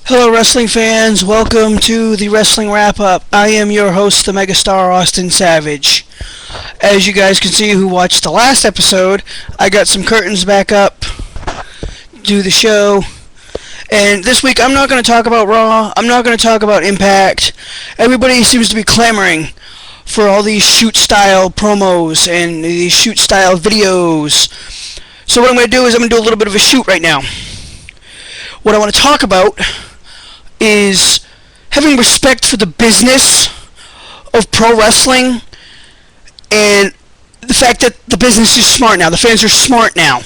Hello wrestling fans, welcome to the Wrestling Wrap-Up. I am your host, the Megastar Austin Savage. As you guys can see who watched the last episode, I got some curtains back up, do the show, and this week I'm not going to talk about Raw, I'm not going to talk about Impact. Everybody seems to be clamoring for all these shoot-style promos and these shoot-style videos. So what I'm going to do is I'm going to do a little bit of a shoot right now. What I want to talk about is having respect for the business of pro wrestling and the fact that the business is smart now. The fans are smart now.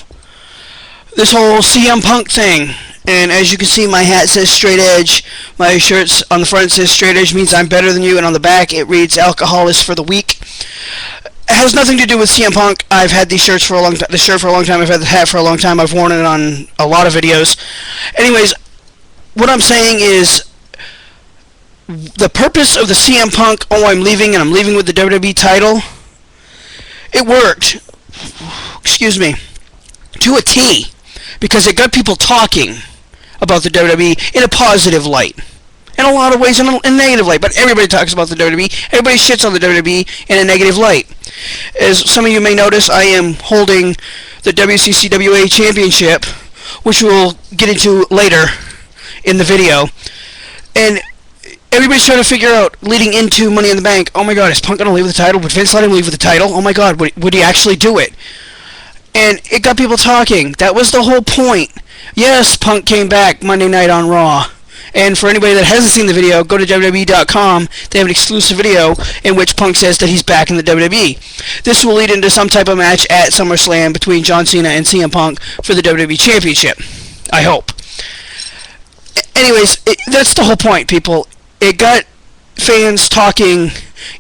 This whole CM Punk thing, and as you can see, my hat says straight edge. My shirt on the front says straight edge means I'm better than you, and on the back it reads alcohol is for the weak. It has nothing to do with CM Punk. I've had these shirts for a long time. The shirt for a long time. I've had the hat for a long time. I've worn it on a lot of videos. Anyways, what I'm saying is the purpose of the CM Punk, oh, I'm leaving and I'm leaving with the WWE title, it worked, excuse me, to a T, because it got people talking about the WWE in a positive light. In a lot of ways in a negative light, but everybody talks about the WWE. Everybody shits on the WWE in a negative light. As some of you may notice, I am holding the WCCWA Championship, which we'll get into later in the video. And everybody's trying to figure out, leading into Money in the Bank, oh my god, is Punk going to leave with the title? Would Vince let him leave with the title? Oh my god, would he actually do it? And it got people talking. That was the whole point. Yes, Punk came back Monday night on Raw. And for anybody that hasn't seen the video, go to WWE.com. They have an exclusive video in which Punk says that he's back in the WWE. This will lead into some type of match at SummerSlam between John Cena and CM Punk for the WWE Championship. I hope. Anyways, that's the whole point, people. It got fans talking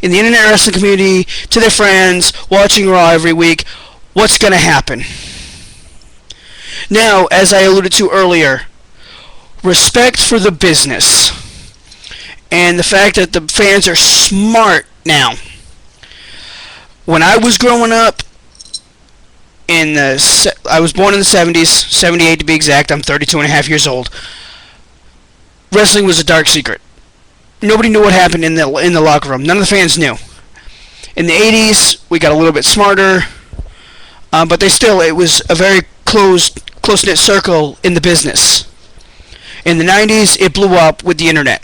in the internet wrestling community to their friends, watching Raw every week. What's going to happen? Now, as I alluded to earlier, respect for the business and the fact that the fans are smart now. When I was growing up, I was born in the 70s, 78 to be exact, I'm 32 and a half years old. Wrestling was a dark secret. Nobody knew what happened in the locker room. None of the fans knew. In the 80s, we got a little bit smarter, but it was a very close-knit circle in the business. In the 90s, it blew up with the internet.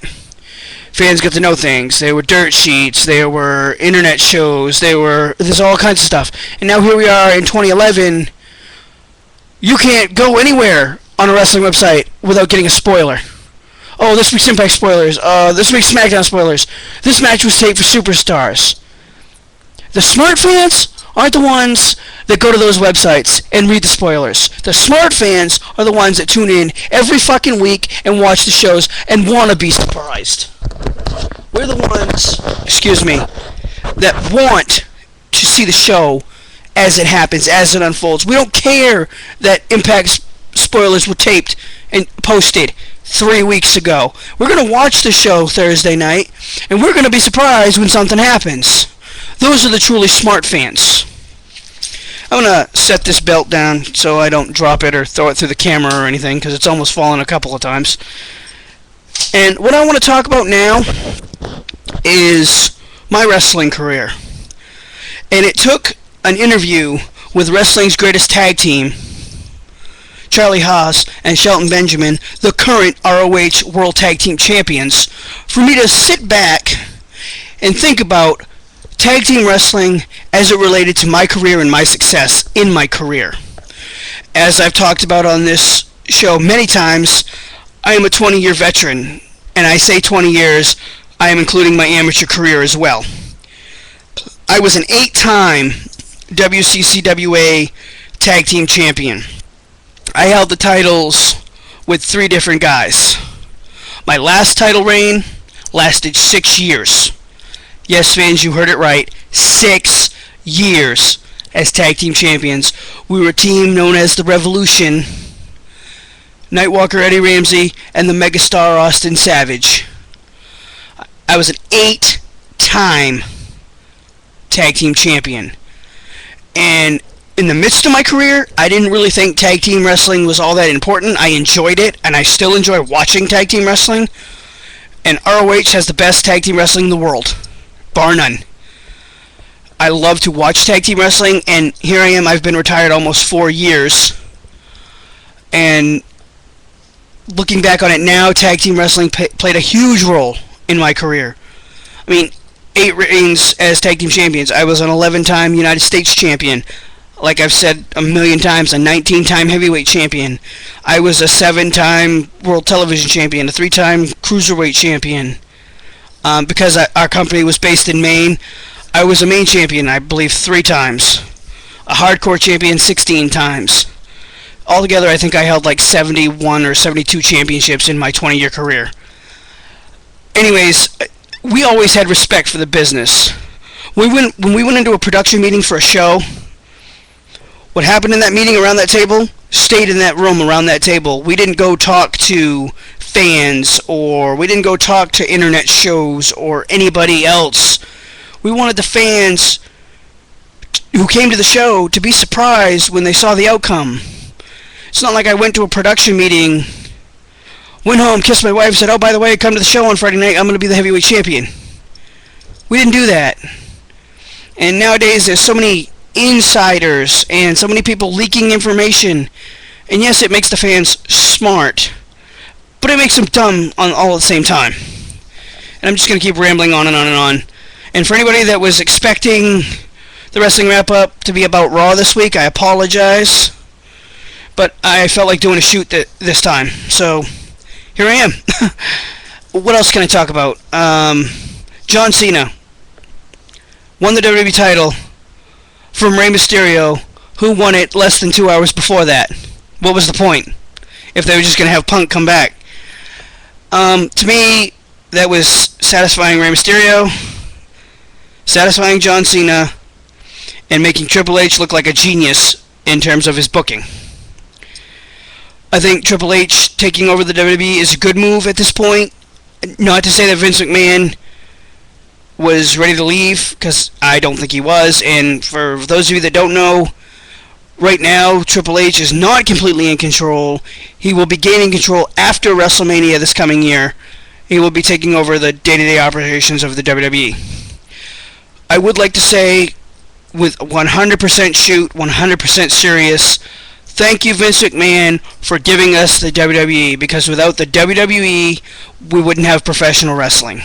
Fans got to know things. There were dirt sheets. There were internet shows. There's all kinds of stuff. And now here we are in 2011. You can't go anywhere on a wrestling website without getting a spoiler. Oh, this week's Impact spoilers. This week's SmackDown spoilers. This match was taped for Superstars. The smart fans aren't the ones that go to those websites and read the spoilers. The smart fans are the ones that tune in every fucking week and watch the shows and want to be surprised. We're the ones, that want to see the show as it happens, as it unfolds. We don't care that Impact spoilers were taped and posted 3 weeks ago. We're going to watch the show Thursday night, and we're going to be surprised when something happens. Those are the truly smart fans. I'm going to set this belt down so I don't drop it or throw it through the camera or anything, because it's almost fallen a couple of times. And what I want to talk about now is my wrestling career. And it took an interview with wrestling's greatest tag team, Charlie Haas and Shelton Benjamin, the current ROH World Tag Team Champions, for me to sit back and think about tag team wrestling as it related to my career and my success in my career. As I've talked about on this show many times, I am a 20-year veteran, and I say 20 years, I am including my amateur career as well. I was an 8-time WCCWA Tag Team Champion. I held the titles with 3 different guys. My last title reign lasted 6 years. Yes, fans, you heard it right. 6 years as tag team champions. We were a team known as the Revolution. Nightwalker Eddie Ramsey and the Megastar Austin Savage. I was an 8-time tag team champion. And in the midst of my career, I didn't really think tag team wrestling was all that important. I enjoyed it, and I still enjoy watching tag team wrestling. And ROH has the best tag team wrestling in the world, bar none. I love to watch tag team wrestling, and here I am. I've been retired almost 4 years, and looking back on it now, tag team wrestling played a huge role in my career. I mean, 8 reigns as tag team champions. I was an 11-time United States champion. Like I've said a million times, a 19-time heavyweight champion. I was a 7-time world television champion, a 3-time cruiserweight champion. Because our company was based in Maine, I was a Maine champion, I believe, 3 times. A hardcore champion 16 times. Altogether, I think I held like 71 or 72 championships in my 20-year career. Anyways, we always had respect for the business. When we went into a production meeting for a show, what happened in that meeting around that table stayed in that room around that table. We didn't go talk to fans, or we didn't go talk to internet shows or anybody else. We wanted the fans who came to the show to be surprised when they saw the outcome. It's not like I went to a production meeting, went home, kissed my wife, said, "Oh, by the way, come to the show on Friday night. I'm going to be the heavyweight champion." We didn't do that. And nowadays there's so many insiders and so many people leaking information, and yes, it makes the fans smart, but it makes them dumb all at the same time. And I'm just going to keep rambling on and on and on. And for anybody that was expecting the wrestling wrap-up to be about Raw this week, I apologize, but I felt like doing a shoot this time, so here I am. What else can I talk about? John Cena won the WWE title from Rey Mysterio, who won it less than 2 hours before that. What was the point if they were just going to have Punk come back? To me, that was satisfying Rey Mysterio, satisfying John Cena, and making Triple H look like a genius in terms of his booking. I think Triple H taking over the WWE is a good move at this point. Not to say that Vince McMahon was ready to leave, because I don't think he was. And for those of you that don't know, right now Triple H is not completely in control. He will be gaining control after WrestleMania this coming year. He will be taking over the day-to-day operations of the WWE. I would like to say, with 100% shoot, 100% serious, thank you, Vince McMahon, for giving us the WWE, because without the WWE, we wouldn't have professional wrestling.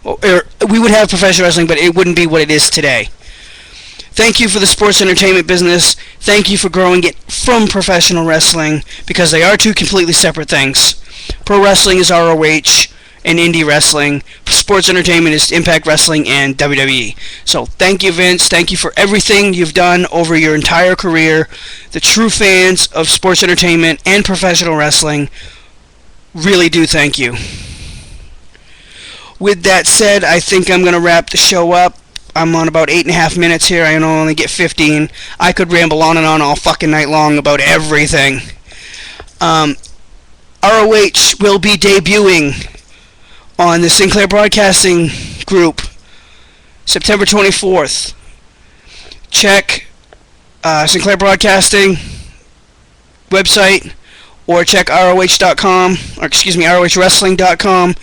We would have professional wrestling, but it wouldn't be what it is today. Thank you for the sports entertainment business. Thank you for growing it from professional wrestling, because they are 2 completely separate things. Pro wrestling is ROH and indie wrestling. Sports entertainment is Impact Wrestling and WWE. So thank you, Vince. Thank you for everything you've done over your entire career. The true fans of sports entertainment and professional wrestling really do thank you. With that said, I think I'm going to wrap the show up. I'm on about 8.5 minutes here. I only get 15. I could ramble on and on all fucking night long about everything. ROH will be debuting on the Sinclair Broadcasting Group September 24th. Check Sinclair Broadcasting website, or check ROH.com, or excuse me, ROHWrestling.com,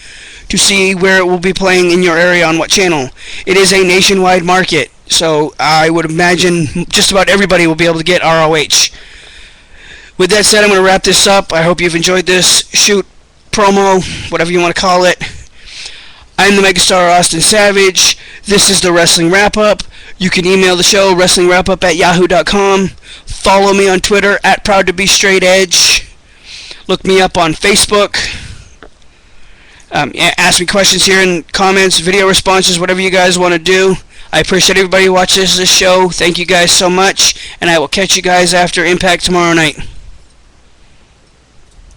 to see where it will be playing in your area on what channel. It is a nationwide market, so I would imagine just about everybody will be able to get ROH. With that said, I'm going to wrap this up. I hope you've enjoyed this shoot, promo, whatever you want to call it. I'm the Megastar Austin Savage. This is the Wrestling Wrap-Up. You can email the show, wrestlingwrapup@yahoo.com. Follow me on Twitter, @ProudToBeStraightEdge. Look me up on Facebook. Ask me questions here in comments, video responses, whatever you guys want to do. I appreciate everybody who watches this show. Thank you guys so much, and I will catch you guys after Impact tomorrow night.